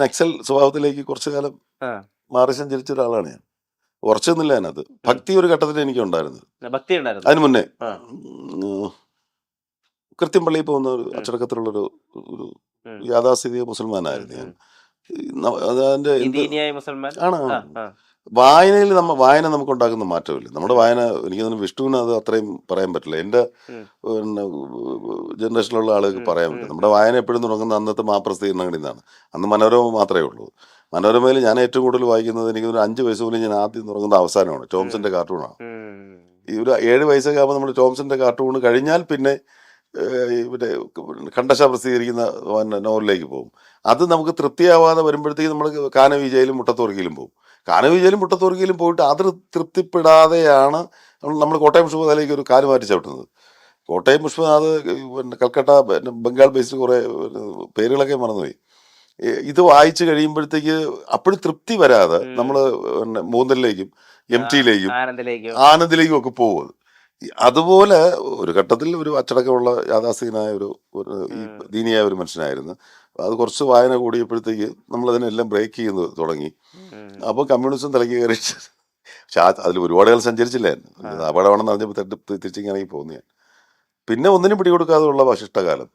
നക്സൽ സ്വഭാവത്തിലേക്ക് കുറച്ചു കാലം മാറി സഞ്ചരിച്ച ഒരാളാണ് ഞാൻ. ഉറച്ചൊന്നുമില്ല അതിനകത്ത്. ഭക്തി ഒരു ഘട്ടത്തിൽ എനിക്ക് ഉണ്ടായിരുന്നു. ഭക്തി ഉണ്ടായിരുന്നു അതിന് മുന്നേ കൃത്യം പള്ളിയിൽ പോകുന്ന ഒരു അച്ചടക്കത്തിലുള്ളൊരു ഒരു യാഥാസ്ഥിതിക മുസൽമാനായിരുന്നു ഞാൻ. അതിന്റെ ആണ് വായനയിൽ വായന നമുക്ക് ഉണ്ടാക്കുന്ന മാറ്റമില്ല. നമ്മുടെ വായന എനിക്ക് തന്നെ വിഷ്ണുവിന് അത് അത്രയും പറയാൻ പറ്റില്ല. എൻ്റെ പിന്നെ ജനറേഷനിലുള്ള ആളുകൾക്ക് പറയാൻ പറ്റില്ല. നമ്മുടെ വായന എപ്പോഴും തുടങ്ങുന്ന അന്നത്തെ മാപ്രസിദ്ധീകരണങ്ങളിൽ നിന്നാണ്. അന്ന് മനോരമ മാത്രമേ ഉള്ളൂ. മനോരമയിൽ ഞാൻ ഏറ്റവും കൂടുതൽ വായിക്കുന്നത് എനിക്ക് ഒരു 5 വയസ്സ് മുതൽ ഞാൻ ആദ്യം തുടങ്ങുന്ന അവസാനമാണ് ടോംസിന്റെ കാർട്ടൂണാണ്. ഈ ഒരു 7 വയസ്സൊക്കെ ആകുമ്പോൾ നമ്മൾ ടോംസിന്റെ കാർട്ടൂൺ കഴിഞ്ഞാൽ പിന്നെ ഇവിടെ ഖണ്ഡശ പ്രസിദ്ധീകരിക്കുന്ന നോവലിലേക്ക് പോകും. അത് നമുക്ക് തൃപ്തിയാവാതെ വരുമ്പോഴത്തേക്ക് നമ്മൾ കാനവിജയിലും മുട്ടത്തുവർക്കിയിലും പോകും. കാനവിജയിലും മുട്ടത്തുവർക്കിയിലും പോയിട്ട് അത് തൃപ്തിപ്പെടാതെയാണ് നമ്മൾ കോട്ടയം പുഷ്പനാഥിലേക്ക് ഒരു കാല് മാറ്റി ചവിട്ടുന്നത്. കോട്ടയം പുഷ്പനാഥ് പിന്നെ കൽക്കട്ട ബംഗാൾ ബേസ്ഡ് കുറേ പേരുകളൊക്കെ മറന്നുപോയി. ഇത് വായിച്ചു കഴിയുമ്പോഴത്തേക്ക് അപ്പോഴും തൃപ്തി വരാതെ നമ്മൾ പിന്നെ മൂന്നലിലേക്കും MTയിലേക്കും ആനന്ദിലേക്കും ഒക്കെ പോകും. അതുപോലെ ഒരു ഘട്ടത്തിൽ ഒരു അച്ചടക്കമുള്ള യാഥാസ്ഥികനായ ഒരു ഈ ദീനിയായ ഒരു മനുഷ്യനായിരുന്നു. അത് കുറച്ച് വായന കൂടിയപ്പോഴത്തേക്ക് നമ്മളതിനെല്ലാം ബ്രേക്ക് ചെയ്യുന്നത് തുടങ്ങി. അപ്പോൾ കമ്മ്യൂണിസം തലയ്ക്ക് കയറി. പക്ഷെ അതിൽ ഒരുപാട് കാലം സഞ്ചരിച്ചില്ലായിരുന്നു. അപകടമാണെന്ന് അറിഞ്ഞപ്പോൾ തിരിച്ചിറങ്ങി പോകുന്നു ഞാൻ. പിന്നെ ഒന്നിനും പിടികൊടുക്കാതെ ഉള്ള വശിഷ്ടകാലം.